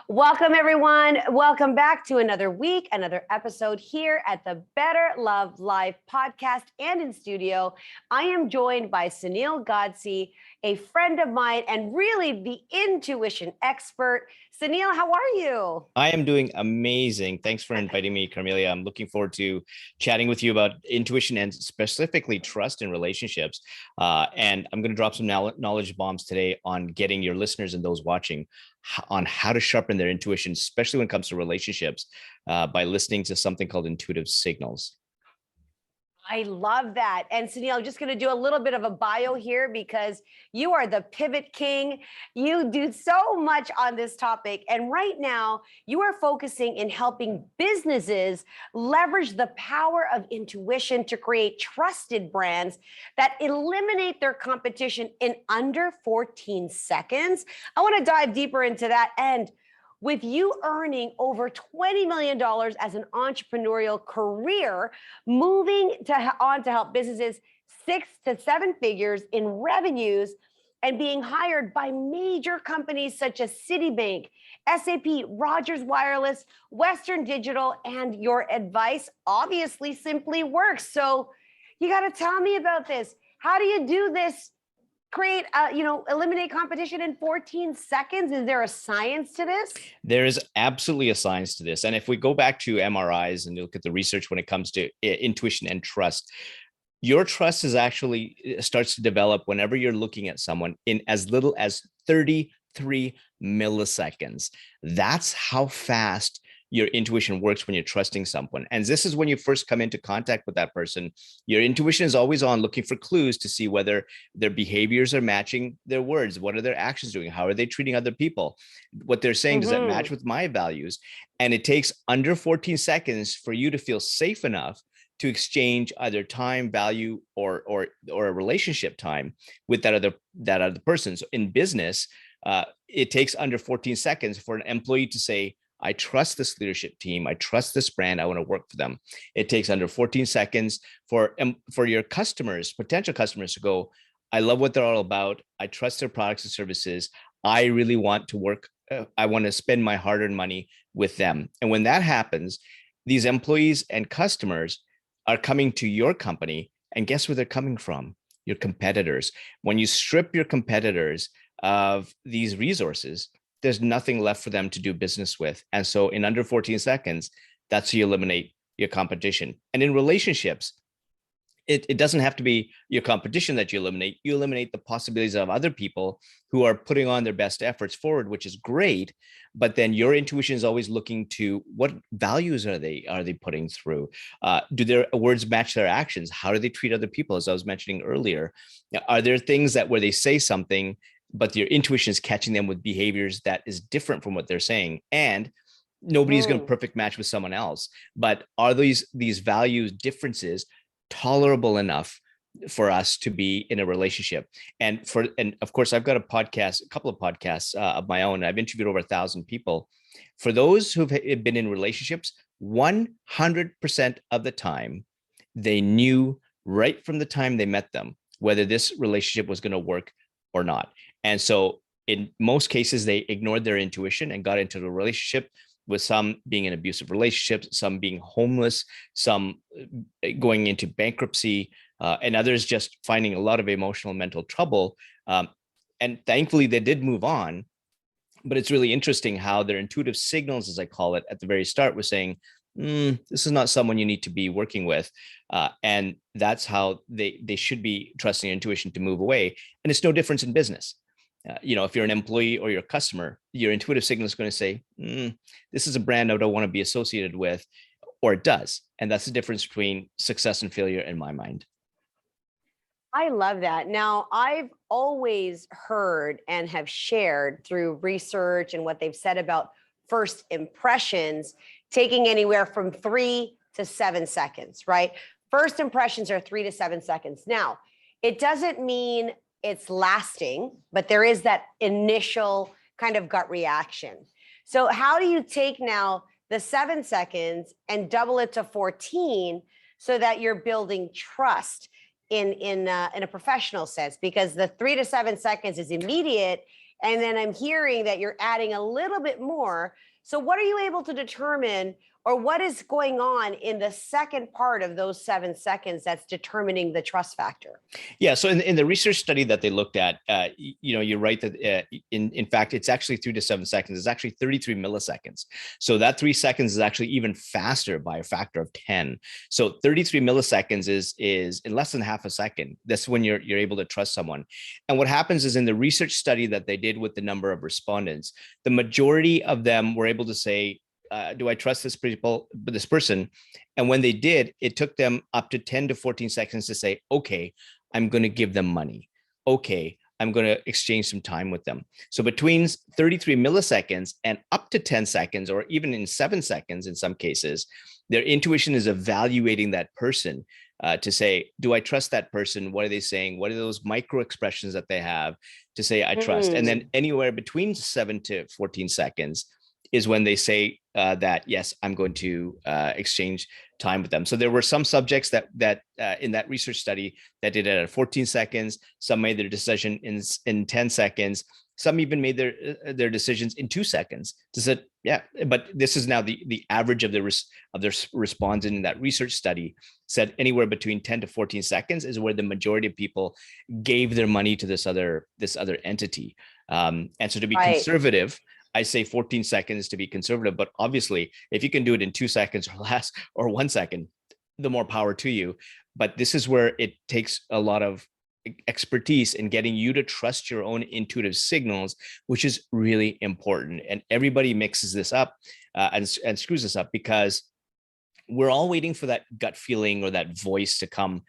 Welcome, everyone. Welcome back to another week, another episode here at the Better Love Life podcast and in studio. I am joined by Sunil Godse, a friend of mine and really the intuition expert. Sunil, how are you? I am doing amazing. Thanks for inviting me, Carmelia. I'm looking forward to chatting with you about intuition and specifically trust in relationships. And I'm going to drop some knowledge bombs today on getting your listeners and those watching on how to sharpen their intuition, especially when it comes to relationships, by listening to something called intuitive signals. I love that. And Sunil, I'm just going to do a little bit of a bio here because you are the pivot king. You do so much on this topic. And right now, you are focusing in helping businesses leverage the power of intuition to create trusted brands that eliminate their competition in under 14 seconds. I want to dive deeper into that. And with you earning over $20 million as an entrepreneurial career, moving on to help businesses 6 to 7 figures in revenues and being hired by major companies such as Citibank, SAP, Rogers Wireless, Western Digital, and your advice obviously simply works. So you got to tell me about this. How do you do this? Eliminate competition in 14 seconds. Is there a science to this? There is absolutely a science to this. And if we go back to MRIs and look at the research when it comes to intuition and trust, your trust is actually starts to develop whenever you're looking at someone in as little as 33 milliseconds. That's how fast your intuition works when you're trusting someone. And this is when you first come into contact with that person. Your intuition is always on looking for clues to see whether their behaviors are matching their words. What are their actions doing? How are they treating other people? What they're saying, does that match with my values? And it takes under 14 seconds for you to feel safe enough to exchange either time, value, or a relationship time with that other person. So in business, it takes under 14 seconds for an employee to say, I trust this leadership team. I trust this brand. I want to work for them. It takes under 14 seconds for your customers, potential customers, to go, I love what they're all about. I trust their products and services. I really want to work. I want to spend my hard-earned money with them. And when that happens, these employees and customers are coming to your company. And guess where they're coming from? Your competitors. When you strip your competitors of these resources, there's nothing left for them to do business with. And so in under 14 seconds, that's how you eliminate your competition. And in relationships, it doesn't have to be your competition that you eliminate. You eliminate the possibilities of other people who are putting on their best efforts forward, which is great. But then your intuition is always looking to what values are they putting through? Do their words match their actions? How do they treat other people? As I was mentioning earlier, are there things that where they say something, but your intuition is catching them with behaviors that is different from what they're saying? And nobody's going to perfect match with someone else, but are these value differences tolerable enough for us to be in a relationship? And of course, I've got a couple of podcasts of my own. I've interviewed over 1,000 people. For those who've been in relationships, 100% of the time, they knew right from the time they met them whether this relationship was going to work or not. And so in most cases, they ignored their intuition and got into the relationship, with some being in abusive relationships, some being homeless, some going into bankruptcy, and others just finding a lot of emotional and mental trouble. And thankfully, they did move on. But it's really interesting how their intuitive signals, as I call it, at the very start, was saying, this is not someone you need to be working with. And that's how they should be trusting intuition to move away. And it's no difference in business. If you're an employee or you're a customer, your intuitive signal is going to say, this is a brand I don't want to be associated with, or it does. And that's the difference between success and failure in my mind. I love that. Now, I've always heard and have shared through research and what they've said about first impressions, taking anywhere from 3 to 7 seconds, right? First impressions are 3 to 7 seconds. Now, it doesn't mean it's lasting, but there is that initial kind of gut reaction. So how do you take now the 7 seconds and double it to 14 so that you're building trust in a professional sense? Because the 3 to 7 seconds is immediate And then I'm hearing that you're adding a little bit more. So what are you able to determine, or what is going on in the second part of those 7 seconds that's determining the trust factor? Yeah. So in the research study that they looked at, you're right that in fact, it's actually 3 to 7 seconds. It's actually 33 milliseconds. So that 3 seconds is actually even faster by a factor of 10. So 33 milliseconds is in less than half a second. That's when you're able to trust someone. And what happens is, in the research study that they did with the number of respondents, the majority of them were able to say, do I trust this person? And when they did, it took them up to 10 to 14 seconds to say, okay, I'm going to give them money. Okay, I'm going to exchange some time with them. So between 33 milliseconds and up to 10 seconds, or even in 7 seconds in some cases, their intuition is evaluating that person to say, do I trust that person? What are they saying? What are those micro expressions that they have to say, I trust? And then anywhere between 7 to 14 seconds is when they say that, yes, I'm going to exchange time with them. So there were some subjects that in that research study that did it at 14 seconds. Some made their decision in 10 seconds. Some even made their decisions in 2 seconds. To say, yeah, but this is now the average of their respondents in that research study said anywhere between 10 to 14 seconds is where the majority of people gave their money to this other entity. And so to be conservative, I say 14 seconds to be conservative, but obviously if you can do it in 2 seconds or less, or 1 second, the more power to you. But this is where it takes a lot of expertise in getting you to trust your own intuitive signals, which is really important. And everybody mixes this up and screws this up, because we're all waiting for that gut feeling or that voice to come.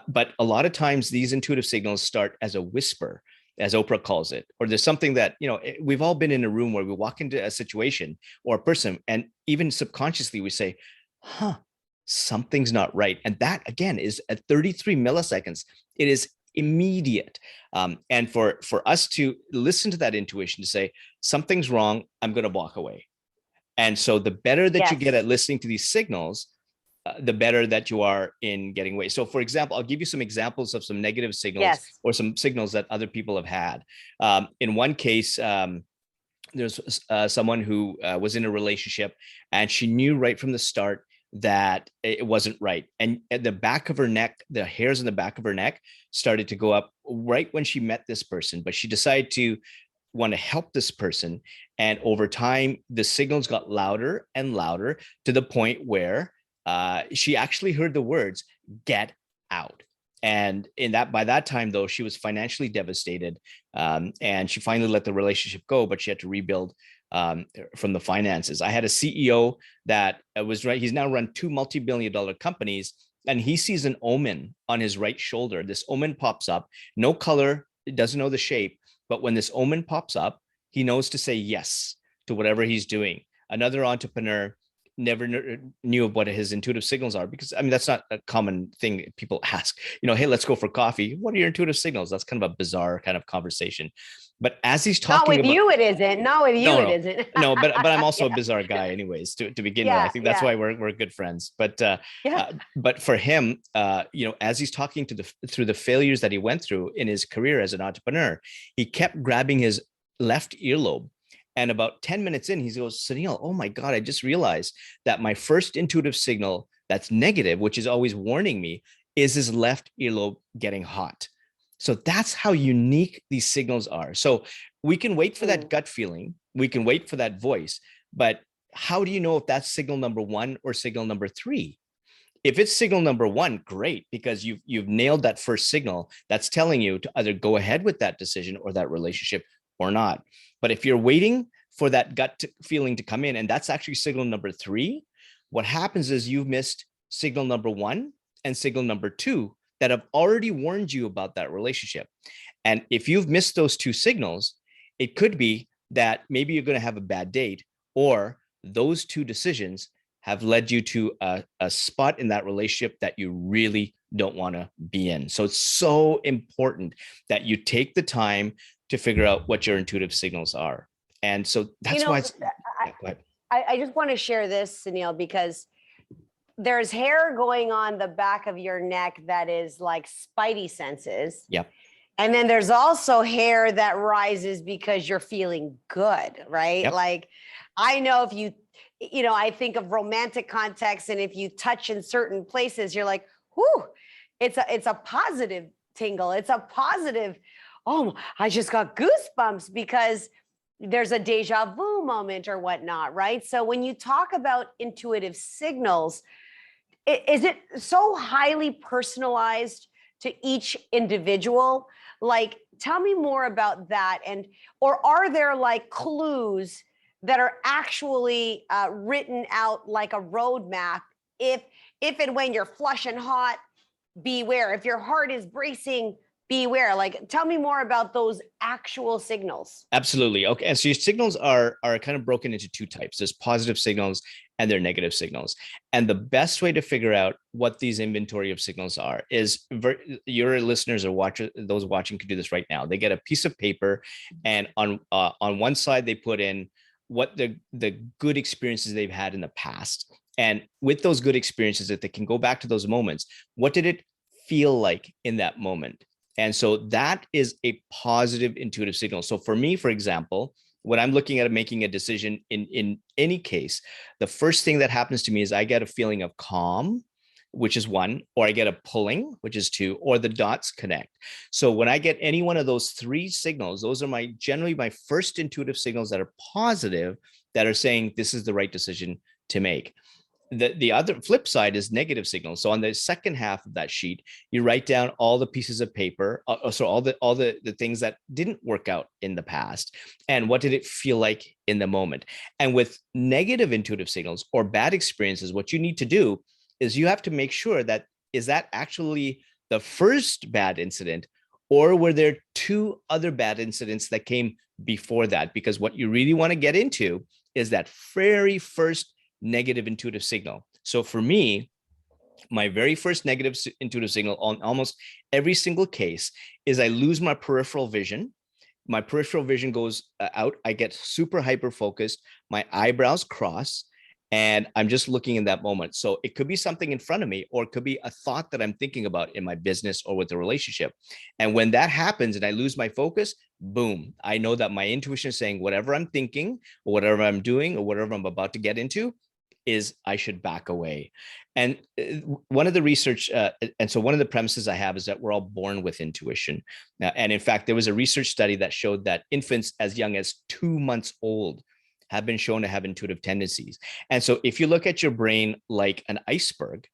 But a lot of times these intuitive signals start as a whisper, as Oprah calls it, or there's something that, we've all been in a room where we walk into a situation or a person, and even subconsciously we say, something's not right. And that, again, is at 33 milliseconds. It is immediate. And for us to listen to that intuition, to say, something's wrong, I'm going to walk away. And so the better that you get at listening to these signals, the better that you are in getting away. So for example, I'll give you some examples of some negative signals or some signals that other people have had. In one case, there's someone who was in a relationship, and she knew right from the start that it wasn't right. And at the back of her neck, the hairs on the back of her neck started to go up right when she met this person, but she decided to want to help this person. And over time, the signals got louder and louder, to the point where she actually heard the words, "Get out." And by that time, though, she was financially devastated, and she finally let the relationship go, but she had to rebuild from the finances. I had a CEO that was right. He's now run 2 multi-billion-dollar companies, and he sees an omen on his right shoulder. This omen pops up, no color, it doesn't know the shape, but when this omen pops up, he knows to say yes to whatever he's doing. Another entrepreneur never knew of what his intuitive signals are, because that's not a common thing people ask, hey, let's go for coffee, what are your intuitive signals? That's kind of a bizarre kind of conversation. But as he's talking, not with you it isn't, it isn't. No, but I'm also a bizarre guy anyways, to begin with. I think that's why we're good friends. But but for him, as he's talking through the failures that he went through in his career as an entrepreneur, he kept grabbing his left earlobe. And about 10 minutes in, he goes, Sunil, oh my God, I just realized that my first intuitive signal that's negative, which is always warning me, is his left earlobe getting hot. So that's how unique these signals are. So we can wait for that gut feeling. We can wait for that voice. But how do you know if that's signal number 1 or signal number 3? If it's signal number 1, great, because you've nailed that first signal that's telling you to either go ahead with that decision or that relationship or not. But if you're waiting for that gut feeling to come in, and that's actually signal number 3, what happens is you've missed signal number 1 and signal number 2 that have already warned you about that relationship. And if you've missed those 2 signals, it could be that maybe you're going to have a bad date, or those 2 decisions have led you to a spot in that relationship that you really don't want to be in. So it's so important that you take the time to figure out what your intuitive signals are. And so that's why it's, I just want to share this, Sunil, because there's hair going on the back of your neck that is like spidey senses. Yep. And then there's also hair that rises because you're feeling good, right? Yep. Like I know if you know, I think of romantic context, and if you touch in certain places, you're like, whoo, it's a positive tingle. It's a positive, oh, I just got goosebumps because there's a deja vu moment or whatnot, right? So when you talk about intuitive signals, is it so highly personalized to each individual? Like, tell me more about that. And, or are there like clues that are actually written out like a roadmap? If and when you're flush and hot, beware. If your heart is bracing, beware. Like, tell me more about those actual signals. Absolutely. Okay. And so your signals are kind of broken into two types. There's positive signals and they're negative signals. And the best way to figure out what these inventory of signals are is your listeners or those watching could do this right now. They get a piece of paper, and on one side they put in what the good experiences they've had in the past. And with those good experiences, that they can go back to those moments, what did it feel like in that moment? And so that is a positive intuitive signal. So for me, for example, when I'm looking at making a decision in any case, the first thing that happens to me is I get a feeling of calm, which is one, or I get a pulling, which is two, or the dots connect. So when I get any one of those three signals, those are generally my first intuitive signals that are positive, that are saying this is the right decision to make. The other flip side is negative signals. So on the second half of that sheet, you write down all the pieces of paper, so all the things that didn't work out in the past, and what did it feel like in the moment. And with negative intuitive signals or bad experiences, what you need to do is you have to make sure that is that actually the first bad incident, or were there two other bad incidents that came before that? Because what you really want to get into is that very first negative intuitive signal. So for me, my very first negative intuitive signal on almost every single case is I lose my peripheral vision. My peripheral vision goes out. I get super hyper focused. My eyebrows cross, and I'm just looking in that moment. So it could be something in front of me, or it could be a thought that I'm thinking about in my business or with a relationship. And when that happens and I lose my focus, boom, I know that my intuition is saying whatever I'm thinking or whatever I'm doing or whatever I'm about to get into is I should back away. And one of the research, and so one of the premises I have is that we're all born with intuition. Now, and in fact, there was a research study that showed that infants as young as 2 months old have been shown to have intuitive tendencies. And so if you look at your brain like an iceberg,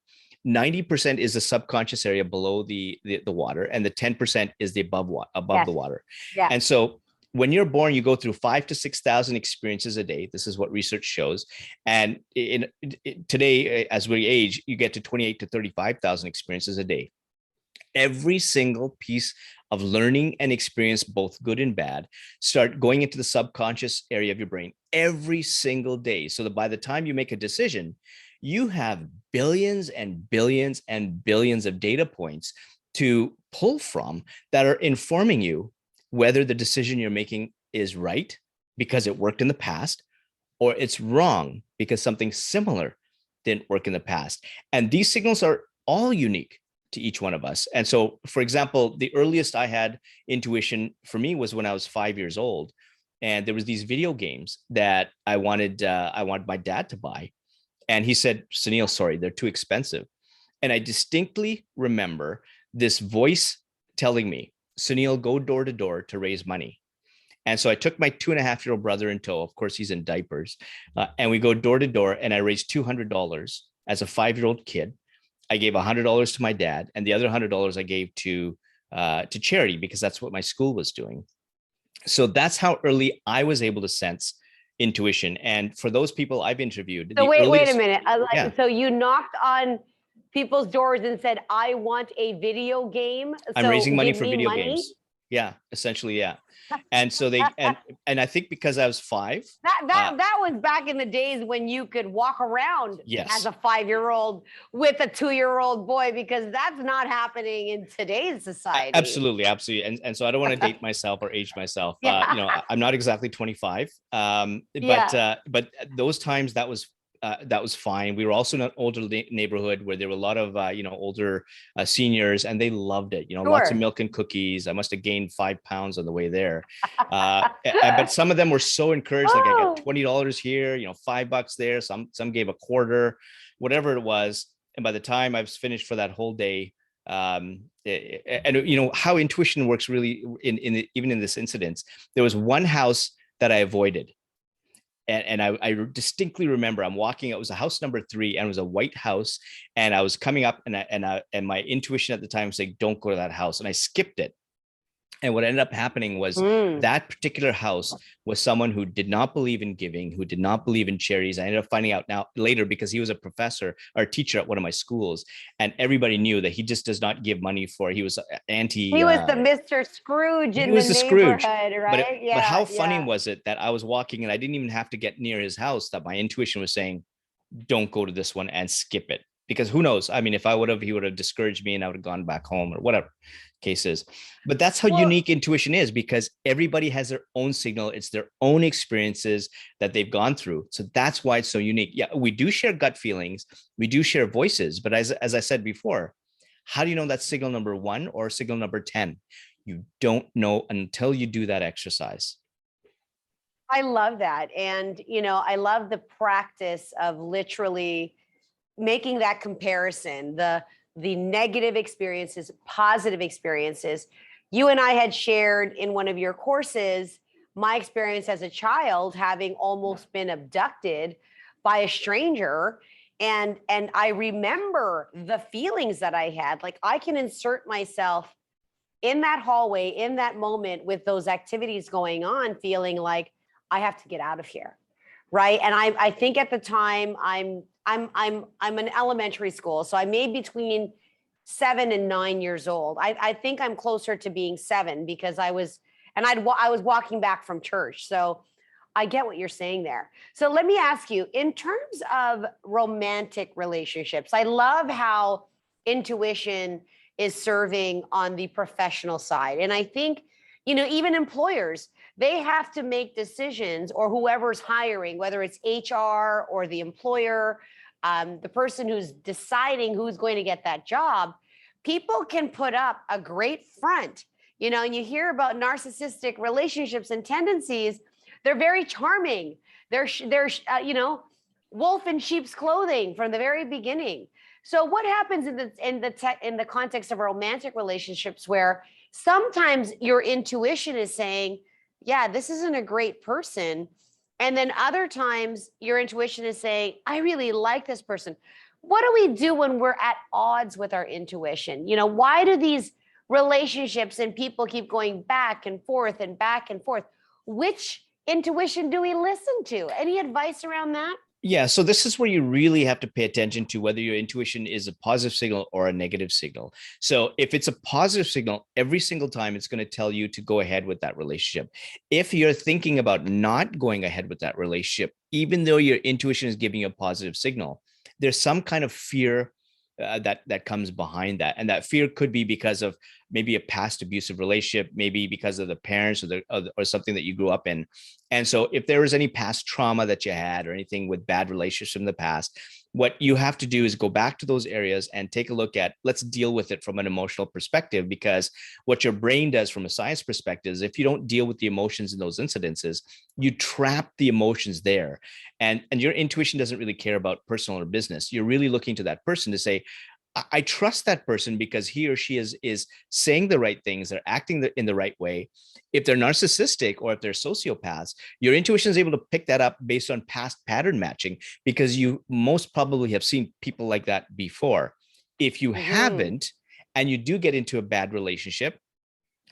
90% is the subconscious area below the water, and the 10% is the above Yes. the water. Yeah. And so when you're born, you go through 5,000 to 6,000 experiences a day. This is what research shows. And today, as we age, you get to 28,000 to 35,000 experiences a day. Every single piece of learning and experience, both good and bad, start going into the subconscious area of your brain every single day. So that by the time you make a decision, you have billions and billions and billions of data points to pull from that are informing you whether the decision you're making is right because it worked in the past, or it's wrong because something similar didn't work in the past. And these signals are all unique to each one of us. And so, for example, the earliest I had intuition for me was when I was 5 years old. And there was these video games that I wanted my dad to buy. And he said, Sunil, sorry, they're too expensive. And I distinctly remember this voice telling me, Sunil, go door to door to raise money. And so I took my 2.5-year-old brother in tow. Of course, he's in diapers. And we go door to door, and I raised $200 as a 5-year-old kid. I gave $100 to my dad, and the other $100 I gave to charity, because that's what my school was doing. So that's how early I was able to sense intuition. And for those people I've interviewed, So wait a minute. Yeah. So you knocked on people's doors and said, I want a video game. I'm raising money for video money. games. Yeah, essentially, yeah. And so they and I think because I was 5. That was back in the days when you could walk around as a 5-year-old with a 2-year-old boy, because that's not happening in today's society. Absolutely. And so I don't want to date myself or age myself. Yeah. I'm not exactly 25. But those times that was that was fine. We were also in an older neighborhood where there were a lot of older seniors, and they loved it. Lots of Sure. milk and cookies. I must have gained 5 pounds on the way there. But some of them were so encouraged, like I got Oh, $20 here, $5 there. Some gave a quarter, whatever it was. And by the time I was finished for that whole day, and how intuition works really even in this incident, there was one house that I avoided. And I distinctly remember I'm walking. It was a house number 3, and it was a white house. And I was coming up, and my intuition at the time was saying, "Don't go to that house." And I skipped it. And what ended up happening was mm. that particular house was someone who did not believe in giving, who did not believe in charities. I ended up finding out now later, because he was a professor or a teacher at one of my schools, and everybody knew that he just does not give money for. He was anti. He was the Mr. Scrooge He in the was the Scrooge. neighborhood, But right? but Yeah, how funny yeah. was it that I was walking and I didn't even have to get near his house, that my intuition was saying, "Don't go to this one and skip it." Because who knows? I mean, if I would have, he would have discouraged me and I would have gone back home or whatever case is. But that's how Well, unique intuition is, because everybody has their own signal. It's their own experiences that they've gone through. So that's why it's so unique. Yeah, we do share gut feelings. We do share voices. But as I said before, how do you know that's signal number 1 or signal number 10? You don't know until you do that exercise. I love that. And, I love the practice of literally making that comparison, the negative experiences, positive experiences. You and I had shared in one of your courses my experience as a child having almost been abducted by a stranger. And I remember the feelings that I had. Like, I can insert myself in that hallway in that moment with those activities going on, feeling like I have to get out of here. Right. And I think at the time I'm an elementary school. So I made between 7 and 9 years old. I think I'm closer to being 7, because I was walking back from church. So I get what you're saying there. So let me ask you, in terms of romantic relationships, I love how intuition is serving on the professional side. And I think, even employers, they have to make decisions, or whoever's hiring, whether it's HR or the employer, the person who's deciding who's going to get that job. People can put up a great front, and you hear about narcissistic relationships and tendencies. They're very charming. They're wolf in sheep's clothing from the very beginning. So what happens in the context of romantic relationships, where sometimes your intuition is saying, yeah, this isn't a great person. And then other times your intuition is saying, I really like this person. What do we do when we're at odds with our intuition? Why do these relationships and people keep going back and forth and back and forth? Which intuition do we listen to? Any advice around that? Yeah, so this is where you really have to pay attention to whether your intuition is a positive signal or a negative signal. So if it's a positive signal, every single time it's going to tell you to go ahead with that relationship. If you're thinking about not going ahead with that relationship, even though your intuition is giving you a positive signal, there's some kind of fear that comes behind that. And that fear could be because of maybe a past abusive relationship, maybe because of the parents or something that you grew up in. And so if there was any past trauma that you had or anything with bad relationships in the past, what you have to do is go back to those areas and take a look at, let's deal with it from an emotional perspective, because what your brain does from a science perspective is, if you don't deal with the emotions in those incidences, you trap the emotions there. And your intuition doesn't really care about personal or business. You're really looking to that person to say, I trust that person because he or she is saying the right things. They're acting in the right way. If they're narcissistic or if they're sociopaths, your intuition is able to pick that up based on past pattern matching, because you most probably have seen people like that before. If you haven't, and you do get into a bad relationship,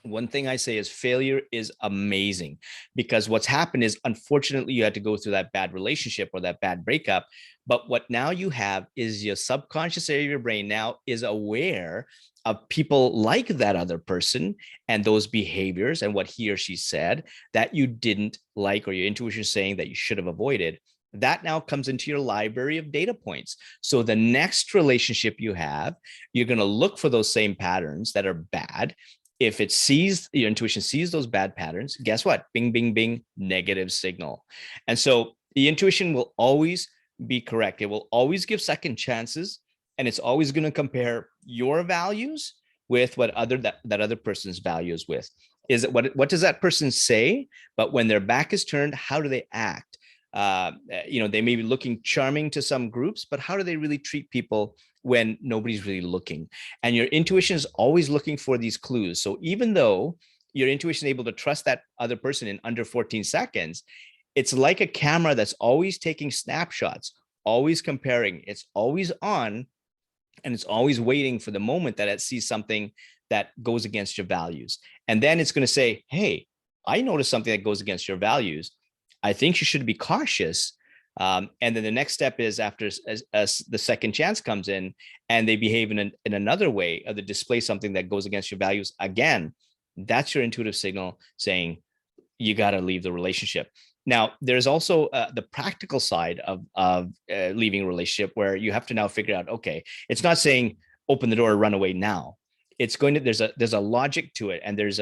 one thing I say is failure is amazing, because what's happened is, unfortunately, you had to go through that bad relationship or that bad breakup. But what now you have is your subconscious area of your brain now is aware of people like that other person and those behaviors and what he or she said that you didn't like, or your intuition is saying that you should have avoided. That now comes into your library of data points. So the next relationship you have, you're going to look for those same patterns that are bad. If it sees, your intuition sees those bad patterns, guess what? Bing, bing, bing, negative signal. And so the intuition will always be correct. It will always give second chances, and it's always going to compare your values with what that other person's values with. Is it what does that person say? But when their back is turned, how do they act? They may be looking charming to some groups, but how do they really treat people when nobody's really looking? And your intuition is always looking for these clues. So even though your intuition is able to trust that other person in under 14 seconds, it's like a camera that's always taking snapshots, always comparing. It's always on, and it's always waiting for the moment that it sees something that goes against your values. And then it's going to say, hey, I noticed something that goes against your values. I think you should be cautious. And then the next step is after as the second chance comes in and they behave in another way, or they display something that goes against your values again, that's your intuitive signal saying you got to leave the relationship. Now, there's also the practical side of leaving a relationship, where you have to now figure out, okay, it's not saying open the door or run away now. It's going to, there's a logic to it. And there's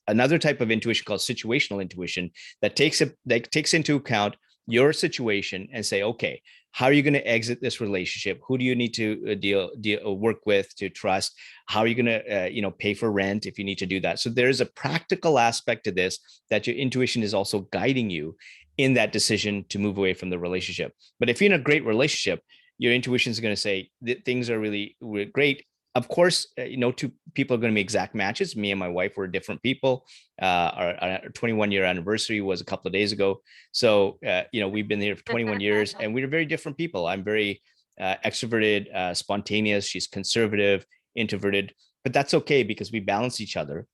another type of intuition called situational intuition that takes into account your situation and say, okay, how are you going to exit this relationship? Who do you need to work with, to trust? How are you going to, pay for rent if you need to do that? So there's a practical aspect to this, that your intuition is also guiding you in that decision to move away from the relationship. But if you're in a great relationship, your intuition is going to say that things are really, really great. Of course, two people are going to be exact matches. Me and my wife were different people. Our 21-year anniversary was a couple of days ago. So, we've been here for 21 years and we're very different people. I'm very extroverted, spontaneous. She's conservative, introverted, but that's okay because we balance each other.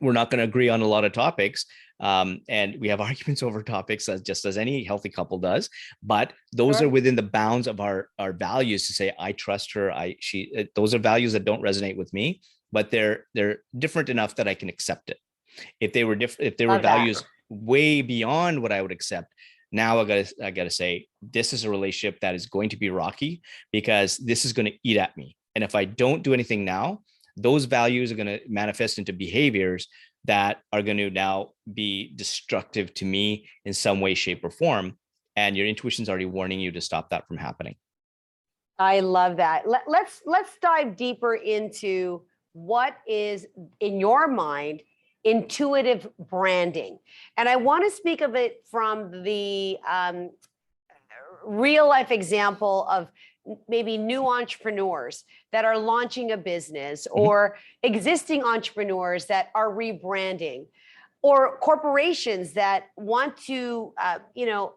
We're not going to agree on a lot of topics. And we have arguments over topics, just as any healthy couple does, but those are within the bounds of our values, to say, I trust her. Those are values that don't resonate with me, but they're different enough that I can accept it. If they were different, if they were values way beyond what I would accept, now I gotta say, this is a relationship that is going to be rocky, because this is going to eat at me. And if I don't do anything now, those values are going to manifest into behaviors that are going to now be destructive to me in some way, shape, or form. And your intuition's already warning you to stop that from happening. I love that. Let's dive deeper into what is, in your mind, intuitive branding. And I want to speak of it from the real life example of maybe new entrepreneurs that are launching a business, or existing entrepreneurs that are rebranding, or corporations that want to,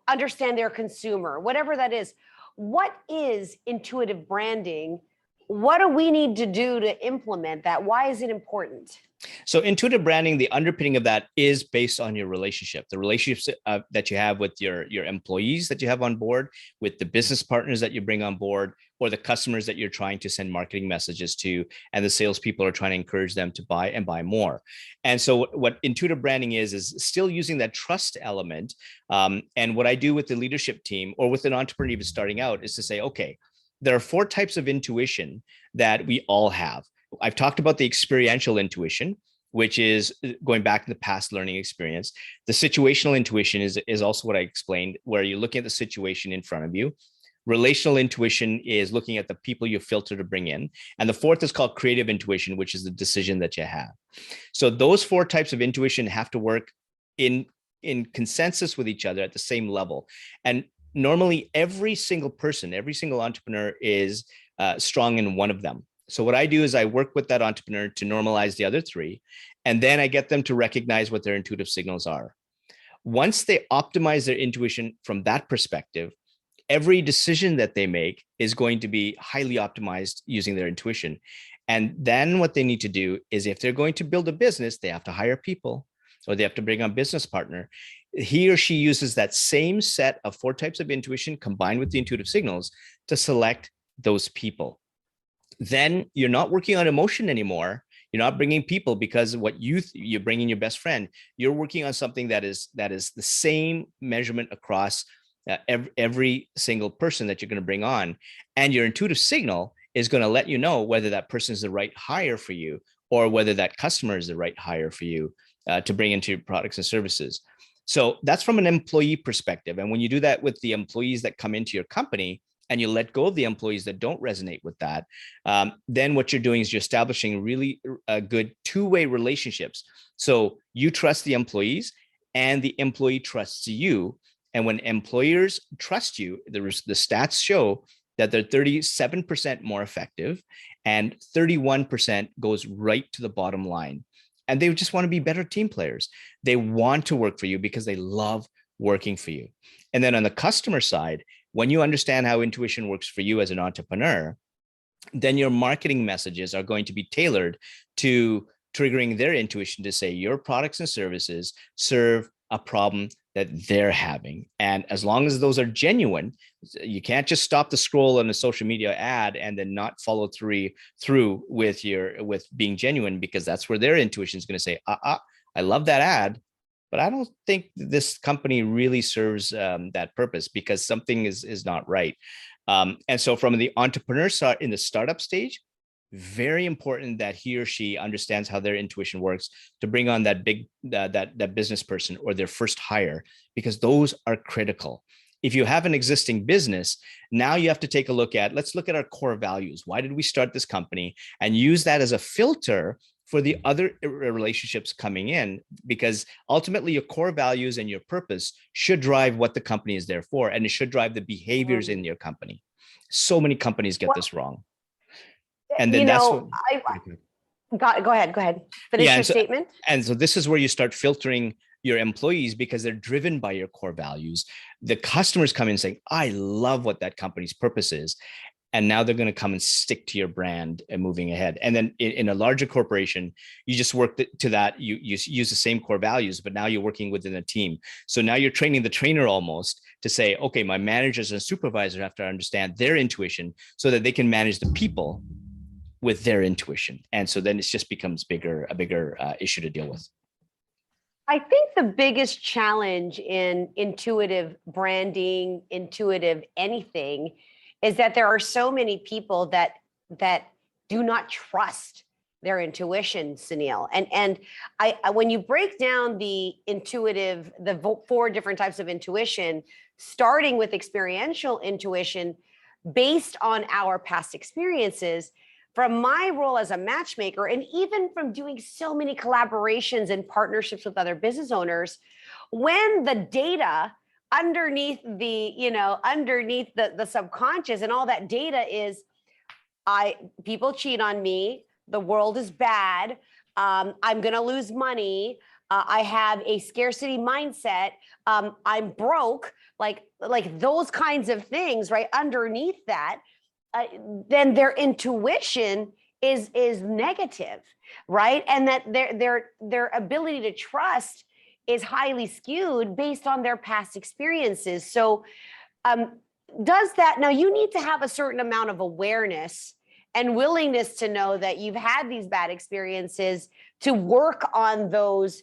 understand their consumer, whatever that is. What is intuitive branding? What do we need to do to implement that? Why is it important? So intuitive branding, the underpinning of that is based on your relationship, the relationships that you have with your employees that you have on board, with the business partners that you bring on board, or the customers that you're trying to send marketing messages to, and the salespeople are trying to encourage them to buy and buy more. And so what intuitive branding is still using that trust element. And what I do with the leadership team, or with an entrepreneur even starting out, is to say, okay, there are 4 types of intuition that we all have. I've talked about the experiential intuition, which is going back to the past learning experience. The situational intuition is also what I explained, where you're looking at the situation in front of you. Relational intuition is looking at the people you filter to bring in. And the 4th is called creative intuition, which is the decision that you have. So those 4 types of intuition have to work in consensus with each other at the same level. And normally every single person, every single entrepreneur is strong in one of them. So what I do is I work with that entrepreneur to normalize the other 3, and then I get them to recognize what their intuitive signals are. Once they optimize their intuition from that perspective, every decision that they make is going to be highly optimized using their intuition. And then what they need to do is, if they're going to build a business, they have to hire people, or they have to bring on a business partner. He or she uses that same set of 4 types of intuition combined with the intuitive signals to select those people. Then you're not working on emotion anymore. You're not bringing people because what you're bringing your best friend. You're working on something that is the same measurement across every single person that you're going to bring on. And your intuitive signal is going to let you know whether that person is the right hire for you, or whether that customer is the right hire for you to bring into your products and services. So that's from an employee perspective. And when you do that with the employees that come into your company, and you let go of the employees that don't resonate with that, then what you're doing is you're establishing really good two-way relationships. So you trust the employees and the employee trusts you. And when employers trust you, the stats show that they're 37% more effective and 31% goes right to the bottom line. And they just want to be better team players. They want to work for you because they love working for you. And then on the customer side, when you understand how intuition works for you as an entrepreneur, then your marketing messages are going to be tailored to triggering their intuition to say your products and services serve a problem that they're having. And as long as those are genuine, you can't just stop the scroll on a social media ad and then not follow through with being genuine, because that's where their intuition is going to say, I love that ad, but I don't think this company really serves that purpose, because something is not right. And so from the entrepreneur side in the startup stage, very important that he or she understands how their intuition works to bring on that big that business person or their first hire, because those are critical. If you have an existing business, now you have to take a look at, let's look at our core values. Why did we start this company? And use that as a filter for the other relationships coming in, because ultimately your core values and your purpose should drive what the company is there for, and it should drive the behaviors in your company. So many companies get this wrong. And then that's what go ahead. Finish your statement. And so this is where you start filtering your employees, because they're driven by your core values. The customers come in saying, I love what that company's purpose is. And now they're going to come and stick to your brand and moving ahead. And then in a larger corporation, you just work to that. You use the same core values, but now you're working within a team. So now you're training the trainer almost to say, okay, my managers and supervisors have to understand their intuition so that they can manage the people with their intuition. And so then it just becomes a bigger issue to deal with. I think the biggest challenge in intuitive branding, intuitive anything, is that there are so many people that do not trust their intuition, Sunil. And I when you break down the intuitive, the 4 different types of intuition, starting with experiential intuition based on our past experiences, from my role as a matchmaker, and even from doing so many collaborations and partnerships with other business owners, when the data underneath the subconscious and all that data is, people cheat on me, the world is bad, I'm gonna lose money, I have a scarcity mindset, I'm broke, like those kinds of things, right? Underneath that, then their intuition is negative, right? And that their ability to trust is highly skewed based on their past experiences. So does that, now you need to have a certain amount of awareness and willingness to know that you've had these bad experiences to work on those,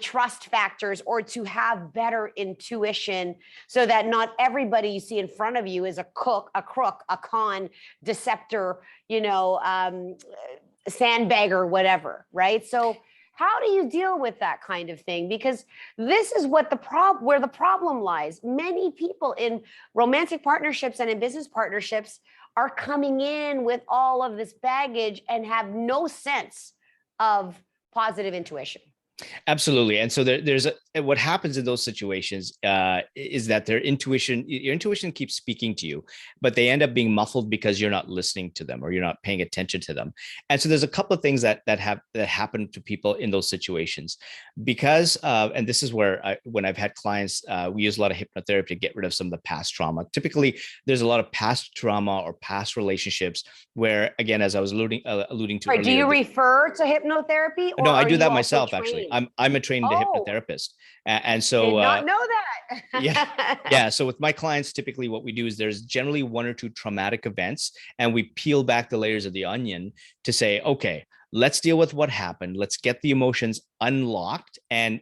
trust factors, or to have better intuition, so that not everybody you see in front of you is a crook, a con, deceptor, sandbagger, whatever, right? So how do you deal with that kind of thing? Because this is what where the problem lies. Many people in romantic partnerships and in business partnerships are coming in with all of this baggage and have no sense of positive intuition. Absolutely. And so there's what happens in those situations is that your intuition keeps speaking to you, but they end up being muffled because you're not listening to them or you're not paying attention to them. And so there's a couple of things that happen to people in those situations, because and this is where when I've had clients, we use a lot of hypnotherapy to get rid of some of the past trauma. Typically, there's a lot of past trauma or past relationships where, again, as I was alluding to earlier, do you refer to hypnotherapy? Or no, I do that myself, actually. I'm a trained hypnotherapist. And so did not know that. yeah. So with my clients, typically what we do is there's generally 1 or 2 traumatic events, and we peel back the layers of the onion to say, okay, let's deal with what happened. Let's get the emotions unlocked. And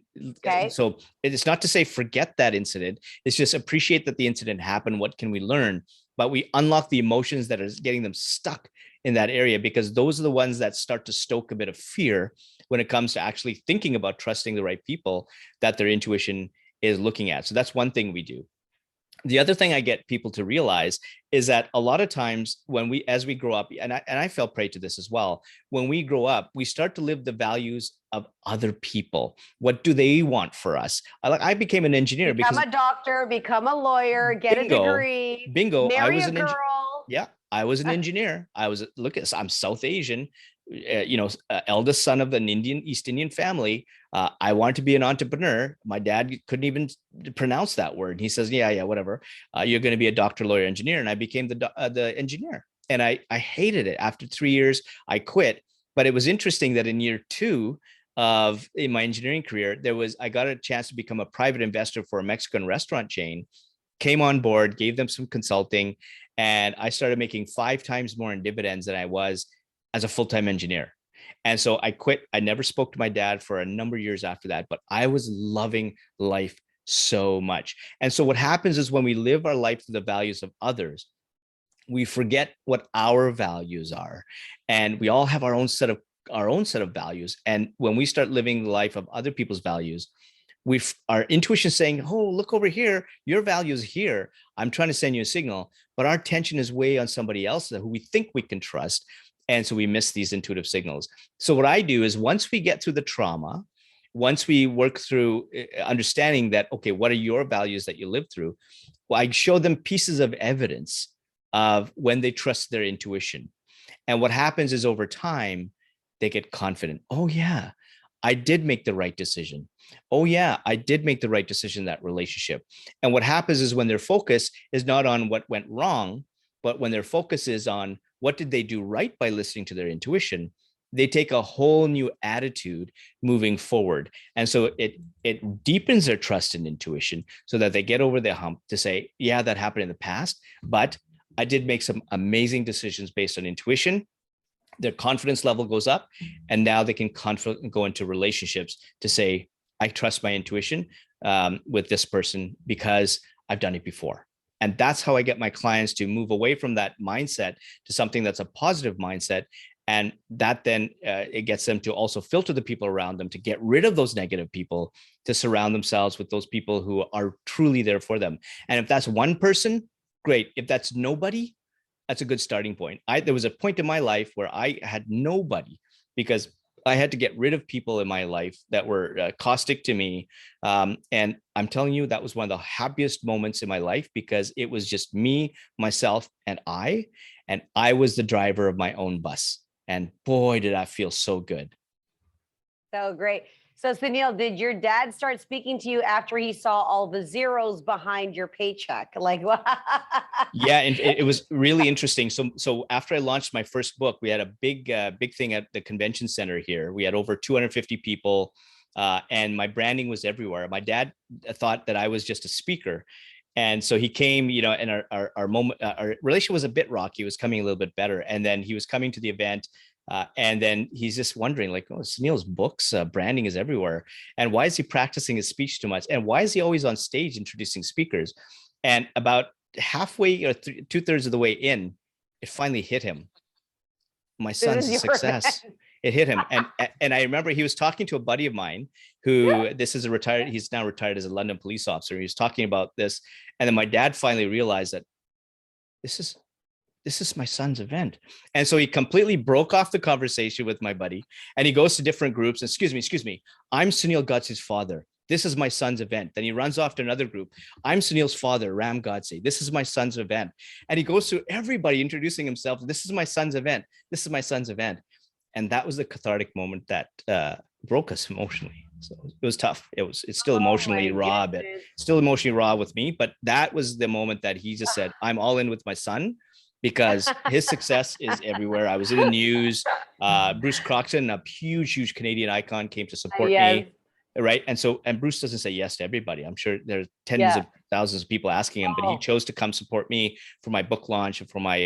so it's not to say forget that incident. It's just appreciate that the incident happened. What can we learn? But we unlock the emotions that are getting them stuck in that area, because those are the ones that start to stoke a bit of fear when it comes to actually thinking about trusting the right people that their intuition is looking at. So that's one thing we do. The other thing I get people to realize is that a lot of times as we grow up, and I fell prey to this as well, when we grow up, we start to live the values of other people. What do they want for us? I became an engineer become a doctor, become a lawyer, get a degree, bingo. I marry was a girl. Yeah, I was an engineer. I'm South Asian, eldest son of an East Indian family. I wanted to be an entrepreneur. My dad couldn't even pronounce that word. He says, yeah, whatever. You're going to be a doctor, lawyer, engineer. And I became the engineer. And I hated it. After 3 years, I quit. But it was interesting that in year 2 in my engineering career, I got a chance to become a private investor for a Mexican restaurant chain, came on board, gave them some consulting, and I started making 5 times more in dividends than I was as a full-time engineer. And so I quit. I never spoke to my dad for a number of years after that, but I was loving life so much. And so what happens is when we live our life to the values of others, we forget what our values are. And we all have our own set of values. And when we start living the life of other people's values, our intuition saying, oh, look over here, your value is here. I'm trying to send you a signal, but our attention is way on somebody else who we think we can trust. And so we miss these intuitive signals. So what I do is once we get through the trauma, once we work through understanding that, okay, what are your values that you live through? Well, I show them pieces of evidence of when they trust their intuition. And what happens is over time, they get confident. Oh yeah, I did make the right decision. Oh yeah, I did make the right decision in that relationship. And what happens is when their focus is not on what went wrong, but when their focus is on what did they do right by listening to their intuition, they take a whole new attitude moving forward. And so it deepens their trust in intuition so that they get over the hump to say, yeah, that happened in the past, but I did make some amazing decisions based on intuition. Their confidence level goes up, and now they can go into relationships to say, I trust my intuition with this person because I've done it before. And that's how I get my clients to move away from that mindset to something that's a positive mindset. And that then it gets them to also filter the people around them, to get rid of those negative people, to surround themselves with those people who are truly there for them. And if that's one person, great. If that's nobody, that's a good starting point. There was a point in my life where I had nobody because I had to get rid of people in my life that were caustic to me. And I'm telling you, that was one of the happiest moments in my life because it was just me, myself, and I was the driver of my own bus. And boy, did I feel so good. So great. So Sunil, did your dad start speaking to you after he saw all the zeros behind your paycheck? Like what? Yeah, and it was really interesting. So after I launched my first book, we had a big thing at the convention center here. We had over 250 people, and my branding was everywhere. My dad thought that I was just a speaker. And so he came, and our relation was a bit rocky. It was coming a little bit better. And then he was coming to the event. And then he's just wondering, like, oh, Sunil's books, branding is everywhere. And why is he practicing his speech too much? And why is he always on stage introducing speakers? And about halfway or 2/3 of the way in, it finally hit him. My son's success. It hit him. And I remember he was talking to a buddy of mine who he's now retired as a London police officer. He was talking about this. And then my dad finally realized that this is my son's event. And so he completely broke off the conversation with my buddy and he goes to different groups. Excuse me. I'm Sunil Godse's father. This is my son's event. Then he runs off to another group. I'm Sunil's father, Ram Godse. This is my son's event. And he goes through everybody introducing himself. This is my son's event. This is my son's event. And that was the cathartic moment that broke us emotionally. So it was tough. It's still emotionally raw, but still emotionally raw with me. But that was the moment that he just said, I'm all in with my son because his success is everywhere. I was in the news. Bruce Croxton, a huge Canadian icon, came to support me. Right. And Bruce doesn't say yes to everybody. I'm sure there's tens of thousands of people asking him, but he chose to come support me for my book launch and for my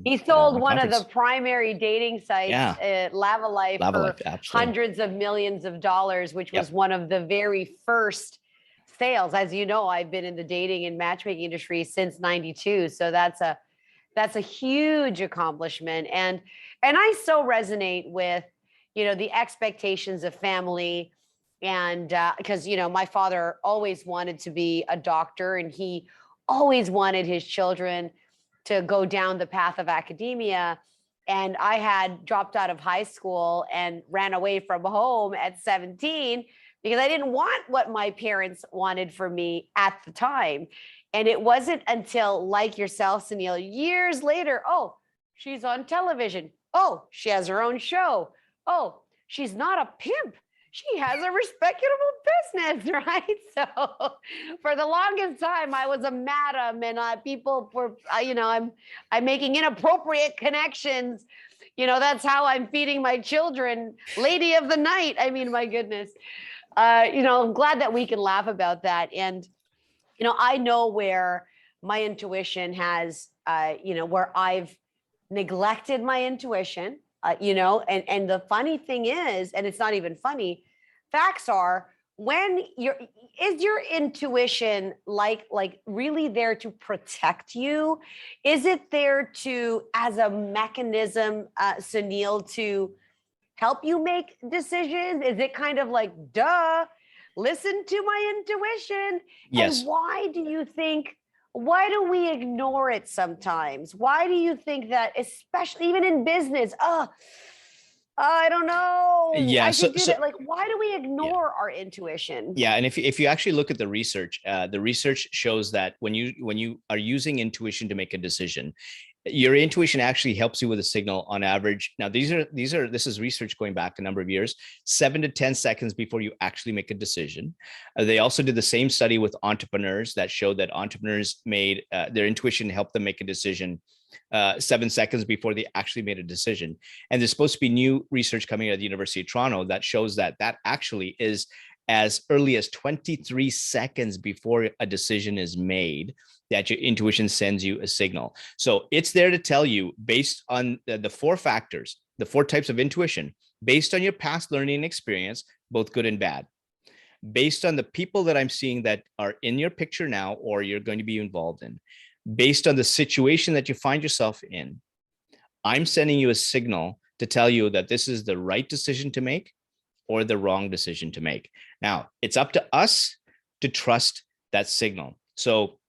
he sold one of the primary dating sites, Lava Life, for hundreds of millions of dollars, which was one of the very first sales. As you know, I've been in the dating and matchmaking industry since 92. So that's a huge accomplishment. And I so resonate with, the expectations of family. And because, my father always wanted to be a doctor, and he always wanted his children to go down the path of academia. And I had dropped out of high school and ran away from home at 17 because I didn't want what my parents wanted for me at the time. And it wasn't until, like yourself, Sunil, years later, oh, she's on television. Oh, she has her own show. Oh, she's not a pimp. She has a respectable business, right? So for the longest time, I was a madam, and people were, I'm making inappropriate connections. That's how I'm feeding my children. Lady of the night. I mean, my goodness. I'm glad that we can laugh about that. And, I know where my intuition has, where I've neglected my intuition, and the funny thing is, and it's not even funny, facts are, is your intuition like really there to protect you? Is it there to, as a mechanism, Sunil, to help you make decisions? Is it kind of like, duh, listen to my intuition? Yes. And why do we ignore it sometimes? Why do you think that, especially even in business? I don't know. Yeah. I should do that. Like, why do we ignore our intuition? Yeah. And if you actually look at the research shows that when you are using intuition to make a decision, your intuition actually helps you with a signal on average. Now, this is research going back a number of years, 7 to 10 seconds before you actually make a decision. They also did the same study with entrepreneurs that showed that entrepreneurs made their intuition help them make a decision 7 seconds before they actually made a decision. And there's supposed to be new research coming out of the University of Toronto that shows that actually is as early as 23 seconds before a decision is made, that your intuition sends you a signal. So it's there to tell you, based on the 4 factors, the 4 types of intuition, based on your past learning and experience, both good and bad, based on the people that I'm seeing that are in your picture now or you're going to be involved in, based on the situation that you find yourself in, I'm sending you a signal to tell you that this is the right decision to make or the wrong decision to make. Now, it's up to us to trust that signal. So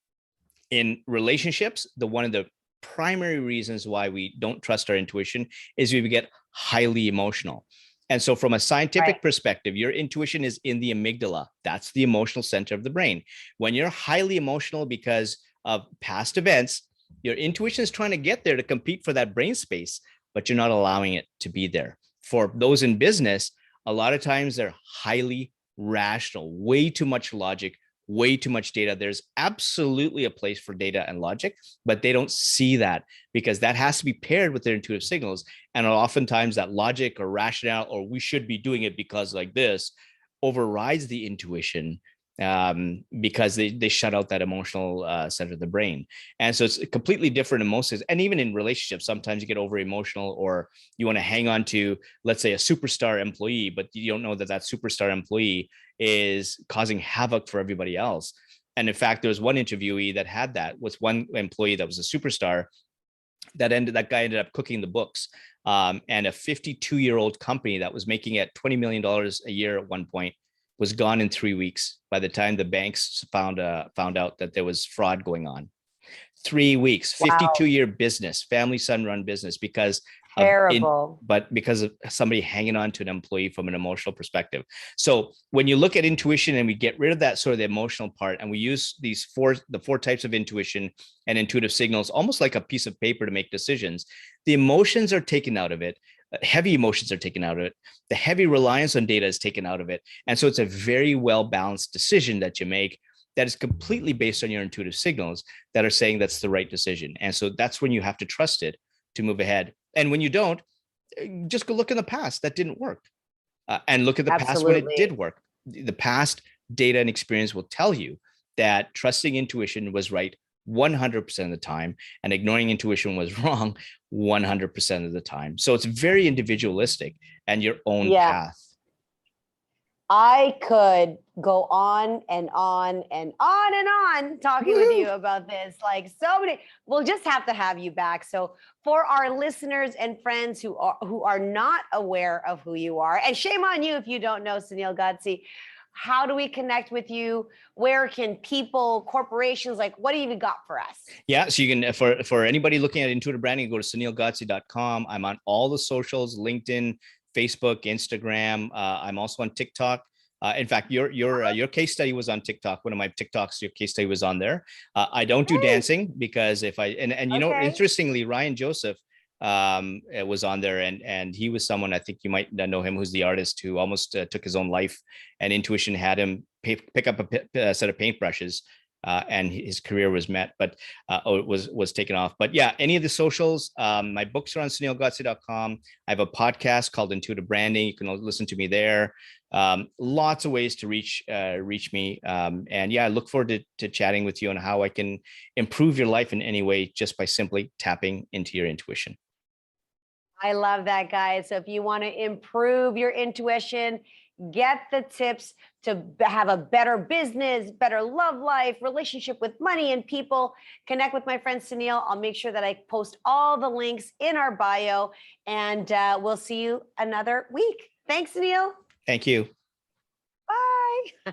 in relationships, one of the primary reasons why we don't trust our intuition is we get highly emotional. And so from a scientific perspective, your intuition is in the amygdala. That's the emotional center of the brain. When you're highly emotional because of past events, your intuition is trying to get there to compete for that brain space, but you're not allowing it to be there. For those in business, a lot of times they're highly rational, way too much logic, way too much data. There's absolutely a place for data and logic, but they don't see that because that has to be paired with their intuitive signals. And oftentimes that logic or rationale, or we should be doing it because like this, overrides the intuition because they shut out that emotional center of the brain. And so it's completely different in most cases. And even in relationships, sometimes you get over emotional, or you want to hang on to, let's say, a superstar employee, but you don't know that superstar employee is causing havoc for everybody else. And in fact, there was one interviewee that had that with one employee that was a superstar that guy ended up cooking the books. And a 52-year-old company that was making at $20 million a year at one point was gone in 3 weeks by the time the banks found out that there was fraud going on. 3 weeks, 52-year business, family son-run business, because because of somebody hanging on to an employee from an emotional perspective. So when you look at intuition and we get rid of that sort of the emotional part, and we use the 4 types of intuition and intuitive signals, almost like a piece of paper to make decisions, the emotions are taken out of it. Heavy emotions are taken out of it. The heavy reliance on data is taken out of it. And so it's a very well-balanced decision that you make that is completely based on your intuitive signals that are saying that's the right decision. And so that's when you have to trust it to move ahead. And when you don't, just go look in the past that didn't work, and look at the past when it did work. The past data and experience will tell you that trusting intuition was right 100% of the time, and ignoring intuition was wrong 100% of the time. So it's very individualistic and your own path. I could go on and on and on and on talking with you about this. Like so many, we'll just have to have you back. So for our listeners and friends who are not aware of who you are, and shame on you if you don't know Sunil Gadzhi, how do we connect with you? Where can people, corporations, like what do you got for us? Yeah, so you can, for anybody looking at intuitive branding, go to sunilgadzhi.com. I'm on all the socials, LinkedIn, Facebook, Instagram. I'm also on TikTok. In fact, your case study was on TikTok. One of my TikToks, your case study was on there. I don't do dancing because if I and you know, interestingly, Ryan Joseph was on there, and he was someone, I think you might know him, who's the artist who almost took his own life, and intuition had him pick up a set of paintbrushes. And his career was met, but it was taken off. But yeah, any of the socials, my books are on sunilgadzhi.com. I have a podcast called Intuitive Branding. You can listen to me there. Lots of ways to reach me. And yeah, I look forward to chatting with you on how I can improve your life in any way just by simply tapping into your intuition. I love that, guys. So if you want to improve your intuition, get the tips to have a better business, better love life, relationship with money and people, connect with my friend Sunil. I'll make sure that I post all the links in our bio, and we'll see you another week. Thanks, Sunil. Thank you. Bye.